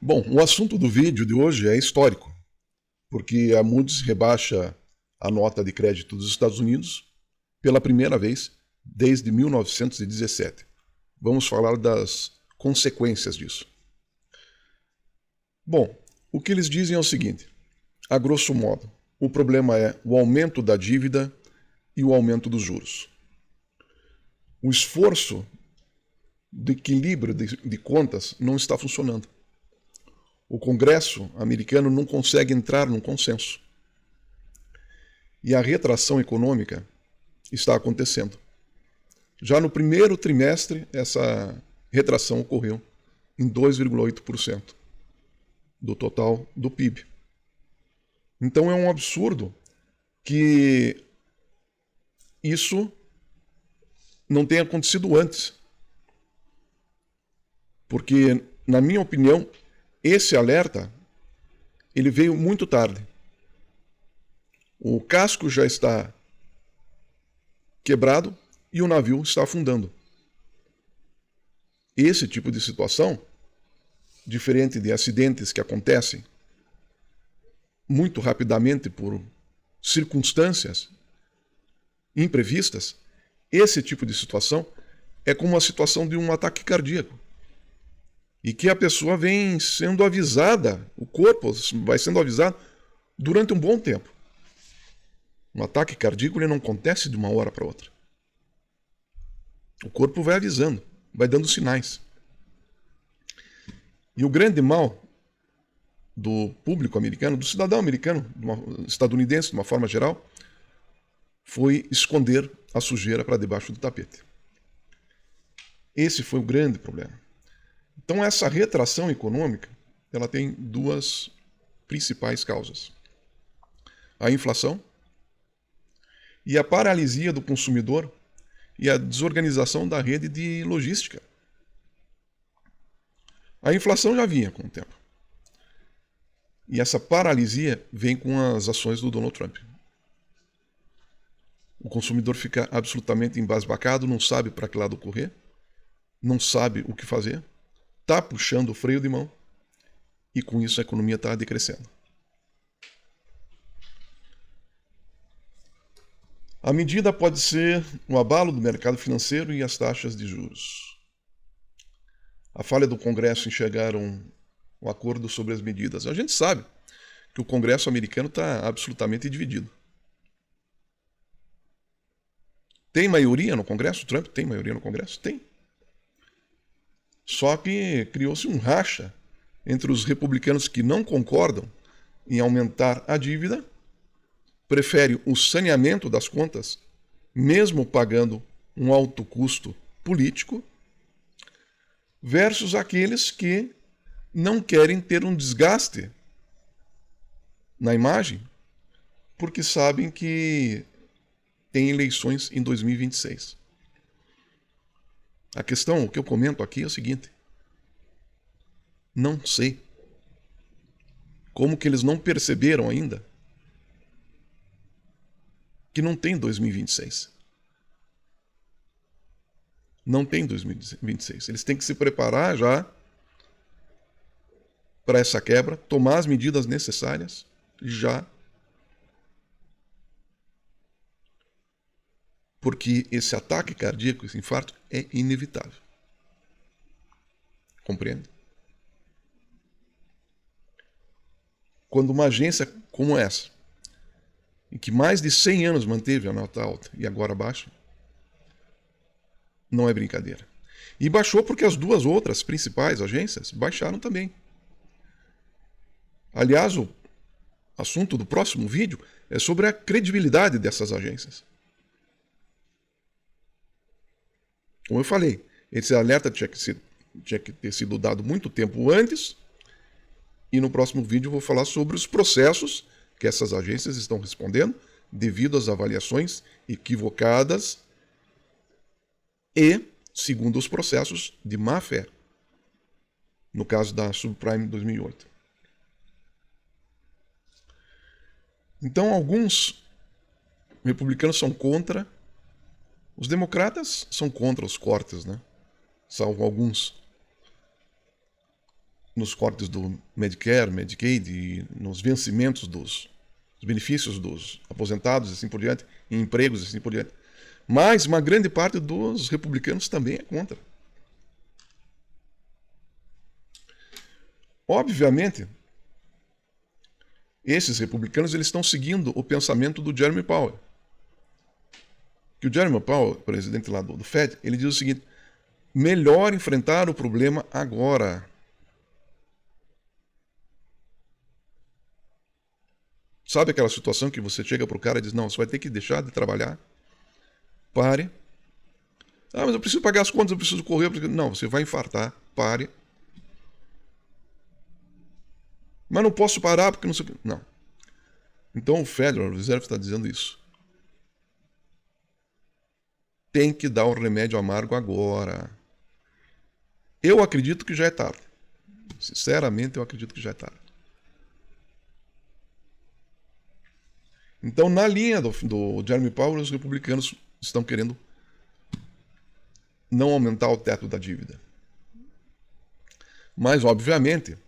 Bom, o assunto do vídeo de hoje é histórico, porque a Moody's rebaixa a nota de crédito dos Estados Unidos pela primeira vez desde 1917. Vamos falar das consequências disso. Bom, o que eles dizem é o seguinte, a grosso modo, o problema é o aumento da dívida e o aumento dos juros. O esforço de equilíbrio de contas não está funcionando. O Congresso americano não consegue entrar num consenso. E a retração econômica está acontecendo. Já no primeiro trimestre, essa retração ocorreu em 2,8% do total do PIB. Então é um absurdo que isso não tenha acontecido antes. Porque, na minha opinião, esse alerta ele veio muito tarde. O casco já está quebrado e o navio está afundando. Esse tipo de situação, diferente de acidentes que acontecem muito rapidamente por circunstâncias imprevistas, esse tipo de situação é como a situação de um ataque cardíaco. E que a pessoa vem sendo avisada, o corpo vai sendo avisado durante um bom tempo. Um ataque cardíaco ele não acontece de uma hora para outra. O corpo vai avisando, vai dando sinais. E o grande mal do público americano, do cidadão americano, estadunidense de uma forma geral, foi esconder a sujeira para debaixo do tapete. Esse foi o grande problema. Então essa retração econômica, ela tem duas principais causas. A inflação e a paralisia do consumidor e a desorganização da rede de logística. A inflação já vinha com o tempo. E essa paralisia vem com as ações do Donald Trump. O consumidor fica absolutamente embasbacado, não sabe para que lado correr, não sabe o que fazer, está puxando o freio de mão e com isso a economia está decrescendo. A medida pode ser o abalo do mercado financeiro e as taxas de juros. A falha do Congresso em chegar a um acordo sobre as medidas. A gente sabe que o Congresso americano está absolutamente dividido. Tem maioria no Congresso? O Trump tem maioria no Congresso? Tem. Só que criou-se um racha entre os republicanos que não concordam em aumentar a dívida, preferem o saneamento das contas, mesmo pagando um alto custo político, versus aqueles que não querem ter um desgaste na imagem, porque sabem que tem eleições em 2026. A questão, o que eu comento aqui é o seguinte. Não sei como que eles não perceberam ainda que não tem 2026. Não tem 2026. Eles têm que se preparar já para essa quebra, tomar as medidas necessárias já. Porque esse ataque cardíaco, esse infarto, é inevitável. Compreende? Quando uma agência como essa, em que mais de 100 anos manteve a nota alta e agora baixa, não é brincadeira. E baixou porque as duas outras principais agências baixaram também. Aliás, o assunto do próximo vídeo é sobre a credibilidade dessas agências. Como eu falei, esse alerta tinha que ter sido dado muito tempo antes, e no próximo vídeo eu vou falar sobre os processos que essas agências estão respondendo devido às avaliações equivocadas e segundo os processos de má-fé, no caso da Subprime 2008. Então, alguns republicanos são contra, os democratas são contra os cortes, né? Salvo alguns. nos cortes do Medicare, Medicaid e nos vencimentos dos benefícios dos aposentados e assim por diante, em empregos e assim por diante. Mas uma grande parte dos republicanos também é contra. Obviamente, esses republicanos eles estão seguindo o pensamento do Jeremy Powell. Que o Jeremy Powell, presidente lá do Fed, ele diz o seguinte: melhor enfrentar o problema agora. Sabe aquela situação que você chega para o cara e diz, não, você vai ter que deixar de trabalhar, pare. Ah, mas eu preciso pagar as contas, eu preciso correr. Não, você vai infartar, pare. Mas não posso parar porque não sei o que. Não. Então o Federal Reserve está dizendo isso. Tem que dar o remédio amargo agora. Eu acredito que já é tarde. Sinceramente, eu acredito que já é tarde. Então, na linha do Jeremy Powell, os republicanos estão querendo não aumentar o teto da dívida. Mas, obviamente,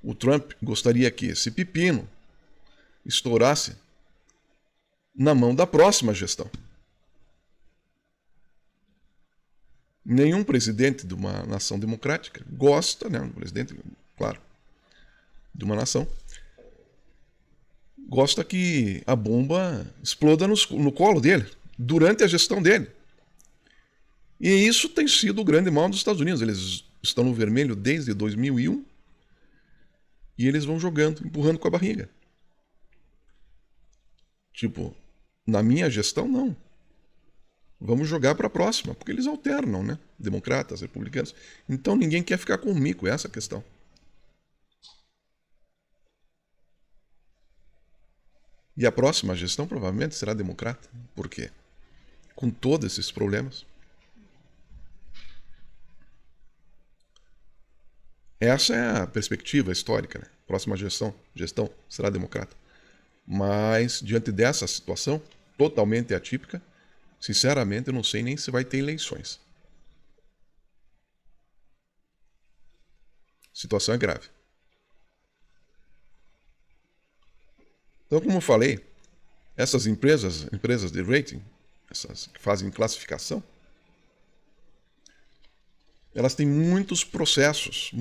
o Trump gostaria que esse pepino estourasse na mão da próxima gestão. Nenhum presidente de uma nação democrática gosta, né, um presidente, claro, de uma nação, gosta que a bomba exploda no colo dele, durante a gestão dele. E isso tem sido o grande mal dos Estados Unidos. Eles estão no vermelho desde 2001 e eles vão jogando, empurrando com a barriga. Tipo, na minha gestão, não. Vamos jogar para a próxima, porque eles alternam, né? Democratas, republicanos. Então ninguém quer ficar com o mico, essa é a questão. E a próxima gestão provavelmente será democrata. Por quê? Com todos esses problemas. Essa é a perspectiva histórica, né? Próxima gestão será democrata. Mas, diante dessa situação totalmente atípica, sinceramente, eu não sei nem se vai ter eleições. A situação é grave. Então, como eu falei, essas empresas de rating, essas que fazem classificação, elas têm muitos processos.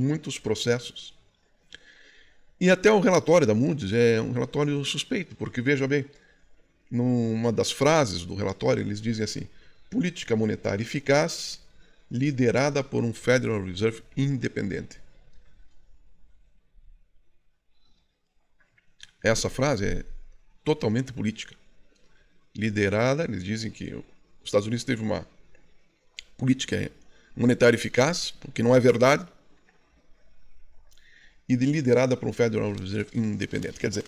E até o relatório da Moody's é um relatório suspeito, porque, veja bem, numa das frases do relatório, eles dizem assim: política monetária eficaz, liderada por um Federal Reserve independente. Essa frase é totalmente política. Liderada, eles dizem que os Estados Unidos teve uma política monetária eficaz, o que não é verdade, e liderada por um Federal Reserve independente. Quer dizer,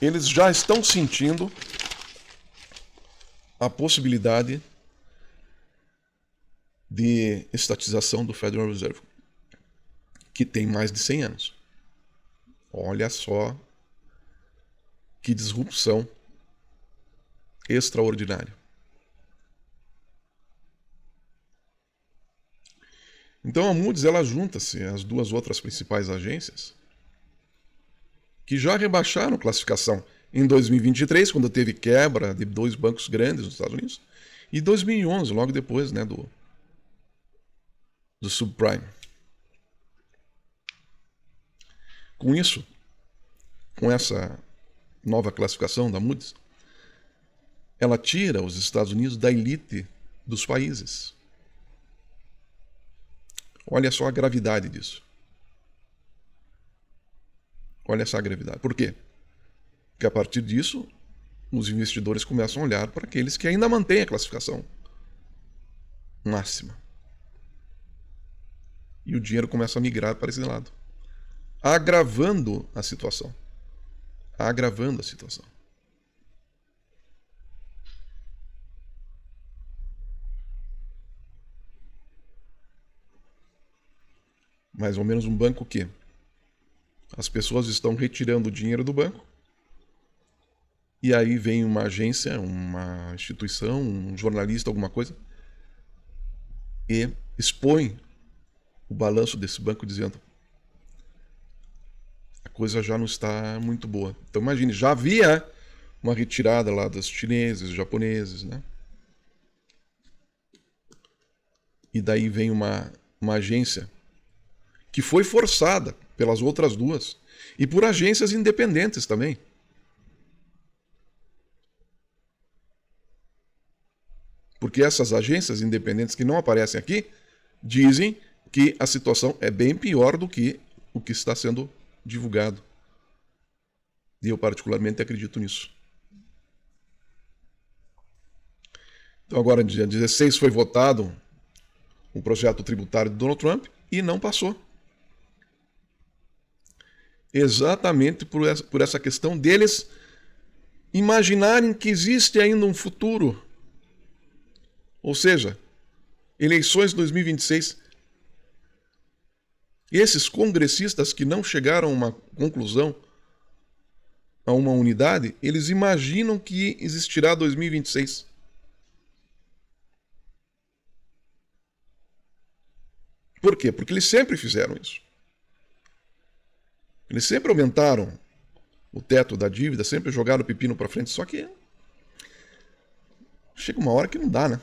eles já estão sentindo a possibilidade de estatização do Federal Reserve, que tem mais de 100 anos. Olha só que disrupção extraordinária. Então a Moody's ela junta-se às duas outras principais agências que já rebaixaram classificação em 2023, quando teve quebra de dois bancos grandes nos Estados Unidos, e 2011, logo depois, né, do subprime. Com isso, com essa nova classificação da Moody's, ela tira os Estados Unidos da elite dos países. Olha só a gravidade disso. Olha essa gravidade. Por quê? Porque a partir disso, os investidores começam a olhar para aqueles que ainda mantêm a classificação máxima. E o dinheiro começa a migrar para esse lado, agravando a situação. Agravando a situação. Mais ou menos um banco que as pessoas estão retirando o dinheiro do banco e aí vem uma agência, uma instituição, um jornalista, alguma coisa e expõe o balanço desse banco dizendo: coisa já não está muito boa. Então imagine, já havia uma retirada lá dos chineses, japoneses, né? E daí vem uma agência que foi forçada pelas outras duas e por agências independentes também. Porque essas agências independentes que não aparecem aqui dizem que a situação é bem pior do que o que está sendo divulgado. E eu particularmente acredito nisso. Então agora, dia 16, foi votado o projeto tributário de Donald Trump e não passou. Exatamente por essa questão deles imaginarem que existe ainda um futuro. Ou seja, eleições de 2026. Esses congressistas que não chegaram a uma conclusão, a uma unidade, eles imaginam que existirá 2026. Por quê? Porque eles sempre fizeram isso. Eles sempre aumentaram o teto da dívida, sempre jogaram o pepino para frente, só que chega uma hora que não dá, né?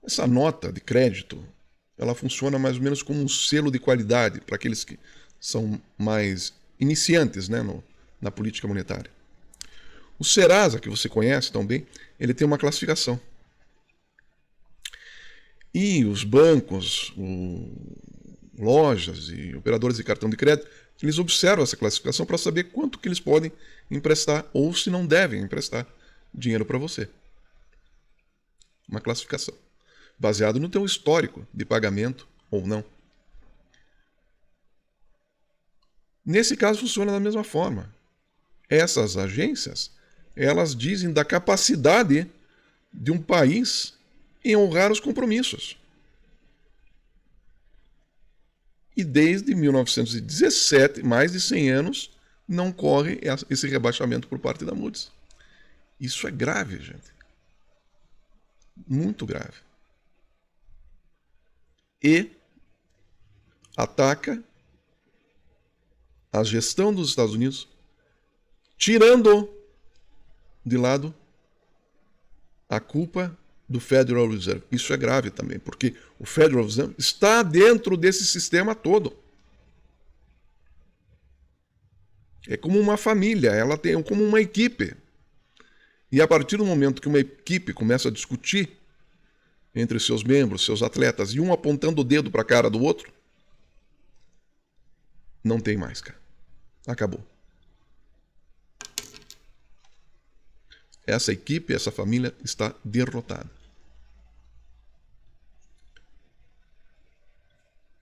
Essa nota de crédito, ela funciona mais ou menos como um selo de qualidade para aqueles que são mais iniciantes, né, na política monetária. O Serasa, que você conhece tão bem, ele tem uma classificação. E os bancos, lojas e operadores de cartão de crédito, eles observam essa classificação para saber quanto que eles podem emprestar ou se não devem emprestar dinheiro para você. Uma classificação baseado no teu histórico de pagamento ou não. Nesse caso funciona da mesma forma. Essas agências, elas dizem da capacidade de um país em honrar os compromissos. E desde 1917, mais de 100 anos, não ocorre esse rebaixamento por parte da Moody's. Isso é grave, gente. Muito grave. E ataca a gestão dos Estados Unidos, tirando de lado a culpa do Federal Reserve. Isso é grave também, porque o Federal Reserve está dentro desse sistema todo. É como uma família, ela tem como uma equipe. E a partir do momento que uma equipe começa a discutir entre seus membros, seus atletas, e um apontando o dedo para a cara do outro, não tem mais, cara. Acabou. Essa equipe, essa família está derrotada.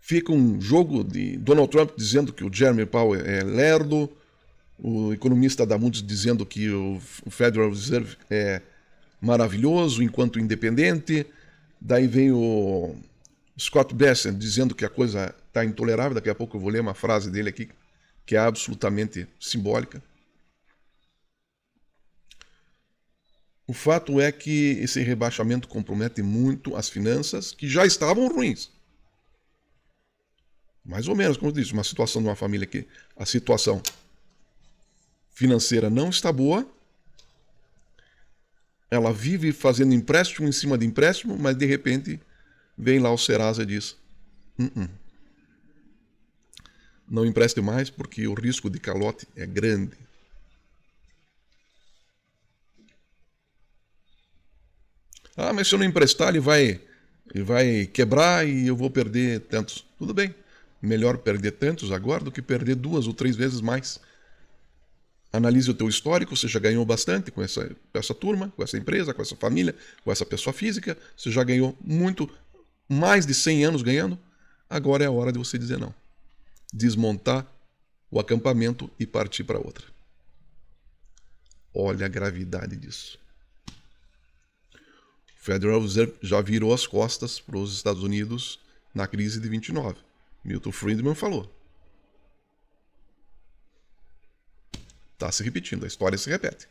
Fica um jogo de Donald Trump dizendo que o Jeremy Powell é lerdo, o economista da Moody's dizendo que o Federal Reserve é maravilhoso enquanto independente. Daí vem o Scott Bessent dizendo que a coisa está intolerável. Daqui a pouco eu vou ler uma frase dele aqui que é absolutamente simbólica. O fato é que esse rebaixamento compromete muito as finanças que já estavam ruins. Mais ou menos, como eu disse, uma situação de uma família que a situação financeira não está boa. Ela vive fazendo empréstimo em cima de empréstimo, mas de repente vem lá o Serasa e diz: não empreste mais porque o risco de calote é grande. Ah, mas se eu não emprestar, ele vai quebrar e eu vou perder tantos. Tudo bem, melhor perder tantos agora do que perder 2 ou 3 vezes mais. Analise o teu histórico, você já ganhou bastante com essa turma, com essa empresa, com essa família, com essa pessoa física, você já ganhou muito, mais de 100 anos ganhando, agora é a hora de você dizer não. Desmontar o acampamento e partir para outra. Olha a gravidade disso. O Federal Reserve já virou as costas para os Estados Unidos na crise de 29. Milton Friedman falou. Está se repetindo, a história se repete.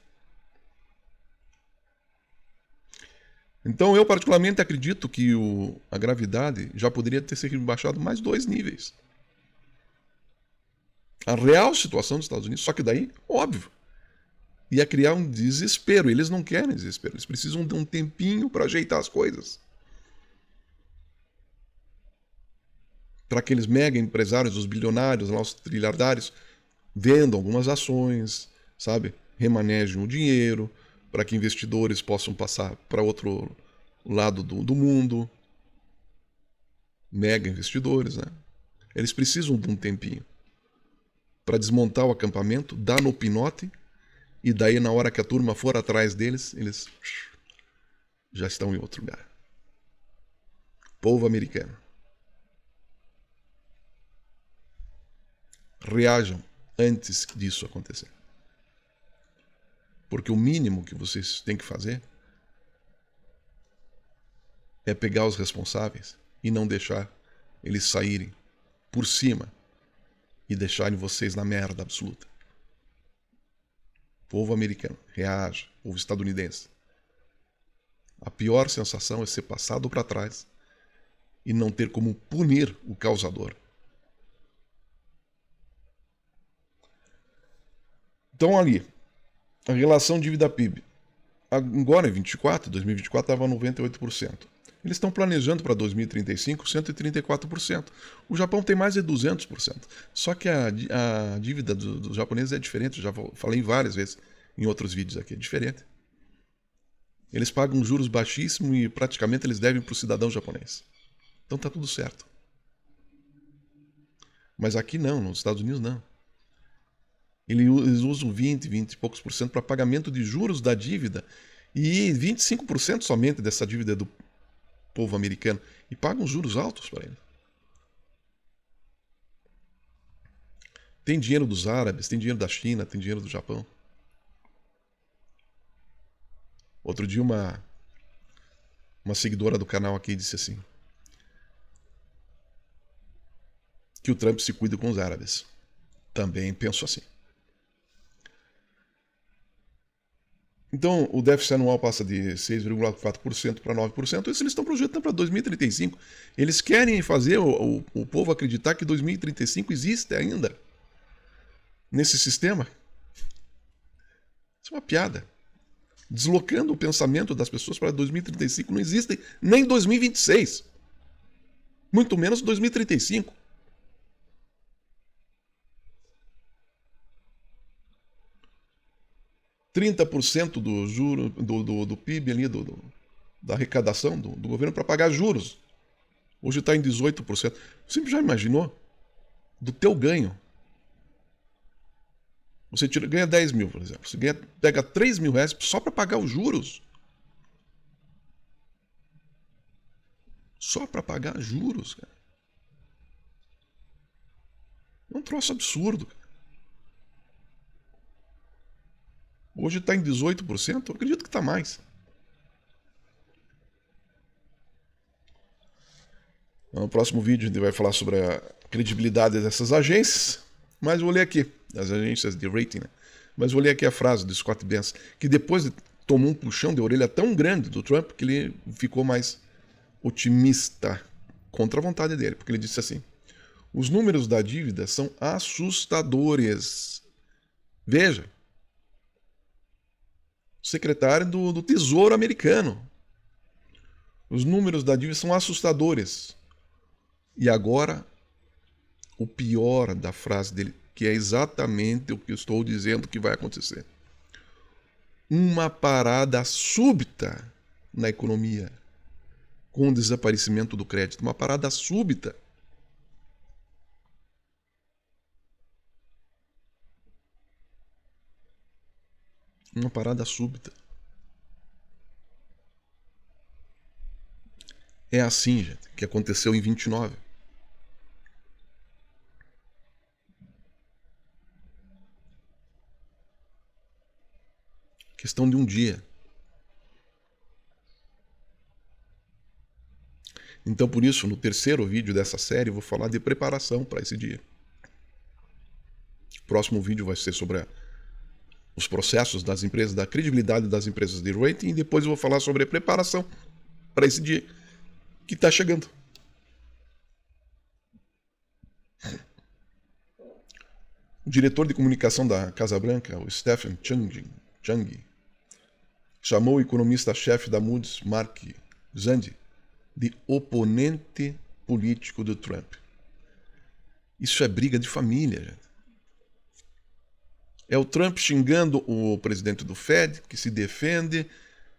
Então eu particularmente acredito que a gravidade já poderia ter sido baixado mais 2 níveis. a real situação dos Estados Unidos, só que daí, óbvio, ia criar um desespero. Eles não querem desespero, eles precisam de um tempinho para ajeitar as coisas. Para aqueles mega empresários, os bilionários, os trilhardários, vendam algumas ações, sabe? Remanejem o dinheiro, para que investidores possam passar para outro lado do mundo. Mega investidores, né? Eles precisam de um tempinho para desmontar o acampamento, dar no pinote, e daí na hora que a turma for atrás deles, eles já estão em outro lugar. Povo americano. Reajam antes disso acontecer. Porque o mínimo que vocês têm que fazer é pegar os responsáveis e não deixar eles saírem por cima e deixarem vocês na merda absoluta. Povo americano, reaja. Povo estadunidense. A pior sensação é ser passado para trás e não ter como punir o causador. Então ali, a relação dívida-PIB. Agora em 2024 estava 98%. Eles estão planejando para 2035 134%. O Japão tem mais de 200%. Só que a dívida dos japoneses é diferente. Eu já falei várias vezes em outros vídeos aqui. É diferente. Eles pagam juros baixíssimos e praticamente eles devem para o cidadão japonês. Então tá tudo certo. Mas aqui não, nos Estados Unidos não. Eles usam 20 e poucos por cento para pagamento de juros da dívida e 25% somente dessa dívida é do povo americano e pagam juros altos para ele. Tem dinheiro dos árabes, tem dinheiro da China, tem dinheiro do Japão. Outro dia uma seguidora do canal aqui disse assim que o Trump se cuida com os árabes. Também penso assim. Então, o déficit anual passa de 6,4% para 9%. Isso eles estão projetando para 2035. Eles querem fazer o povo acreditar que 2035 existe ainda nesse sistema. Isso é uma piada. Deslocando o pensamento das pessoas para 2035. Não existe nem 2026. Muito menos 2035. % do juro do PIB ali, da arrecadação do governo para pagar juros. Hoje está em 18%. Você já imaginou? Do teu ganho. Você ganha 10 mil, por exemplo. Você pega 3 mil reais só para pagar os juros. Só para pagar juros, cara. É um troço absurdo, cara. Hoje está em 18%, eu acredito que está mais. No próximo vídeo a gente vai falar sobre a credibilidade dessas agências, mas vou ler aqui, as agências de rating, né? Mas vou ler aqui a frase do Scott Bessent, que depois tomou um puxão de orelha tão grande do Trump que ele ficou mais otimista contra a vontade dele, porque ele disse assim: os números da dívida são assustadores. Veja, secretário do Tesouro americano. Os números da dívida são assustadores. E agora, o pior da frase dele, que é exatamente o que eu estou dizendo que vai acontecer. Uma parada súbita na economia, com o desaparecimento do crédito. Uma parada súbita. Uma parada súbita. É assim, gente, que aconteceu em 29. Questão de um dia. Então, por isso, no terceiro vídeo dessa série, eu vou falar de preparação para esse dia. O próximo vídeo vai ser sobre os processos das empresas, da credibilidade das empresas de rating, e depois eu vou falar sobre a preparação para esse dia que está chegando. O diretor de comunicação da Casa Branca, o Stephen Chang, chamou o economista-chefe da Moody's, Mark Zandi, de oponente político do Trump. Isso é briga de família, gente. É o Trump xingando o presidente do Fed, que se defende.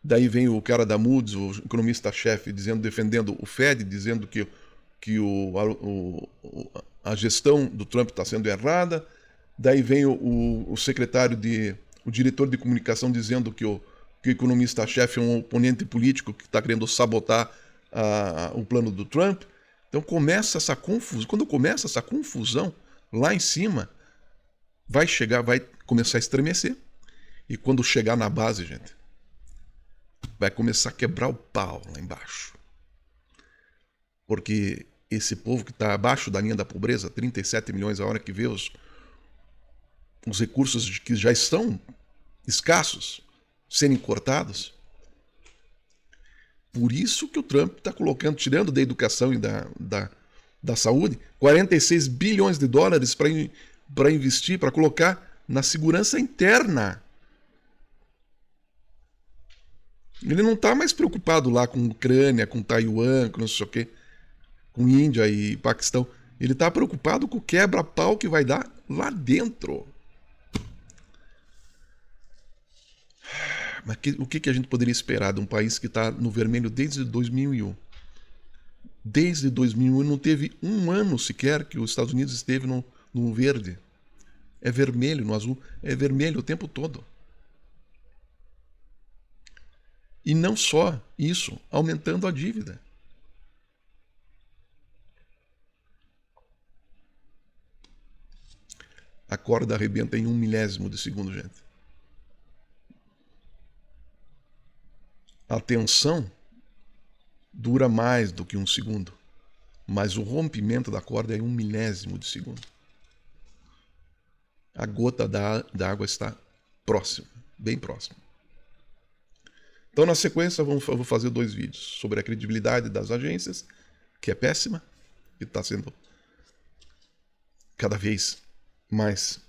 Daí vem o cara da Moody's, o economista-chefe, defendendo o Fed, dizendo que a gestão do Trump está sendo errada. Daí vem o diretor de comunicação dizendo que o economista-chefe é um oponente político que está querendo sabotar o plano do Trump. Então começa essa confusão. Quando começa essa confusão, lá em cima, vai começar a estremecer. E quando chegar na base, gente, vai começar a quebrar o pau lá embaixo. Porque esse povo que está abaixo da linha da pobreza, 37 milhões a hora que vê os recursos que já estão escassos serem cortados. Por isso que o Trump está colocando, tirando da educação e da saúde, 46 bilhões de dólares para investir, para colocar na segurança interna. Ele não está mais preocupado lá com Ucrânia, com Taiwan, com não sei o quê, com Índia e Paquistão. Ele está preocupado com o quebra-pau que vai dar lá dentro. Mas o que a gente poderia esperar de um país que está no vermelho desde 2001? Desde 2001 não teve um ano sequer que os Estados Unidos esteve no verde. É vermelho, no azul. É vermelho o tempo todo. E não só isso, aumentando a dívida. A corda arrebenta em 1 milésimo de segundo, gente. A tensão dura mais do que 1 segundo, mas o rompimento da corda é 1 milésimo de segundo. A gota da água está próxima, bem próxima. Então, na sequência, eu vou fazer 2 vídeos sobre a credibilidade das agências, que é péssima, e está sendo cada vez mais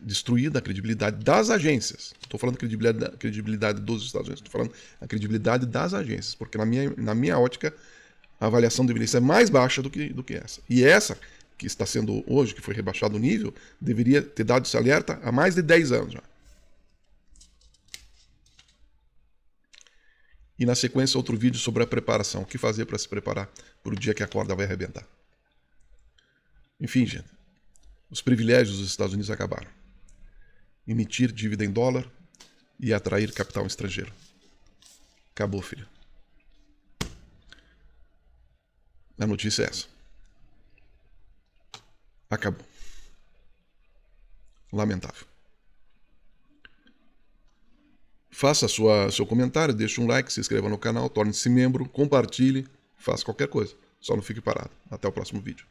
destruída, a credibilidade das agências. Estou falando credibilidade dos Estados Unidos, estou falando a credibilidade das agências, porque na minha ótica, a avaliação deveria ser mais baixa do que essa. E essa, que está sendo hoje, que foi rebaixado o nível, deveria ter dado esse alerta há mais de 10 anos já. E na sequência, outro vídeo sobre a preparação. O que fazer para se preparar para o dia que a corda vai arrebentar. Enfim, gente. Os privilégios dos Estados Unidos acabaram. Emitir dívida em dólar e atrair capital estrangeiro. Acabou, filho. A notícia é essa. Acabou. Lamentável. Faça seu comentário, deixe um like, se inscreva no canal, torne-se membro, compartilhe, faça qualquer coisa. Só não fique parado. Até o próximo vídeo.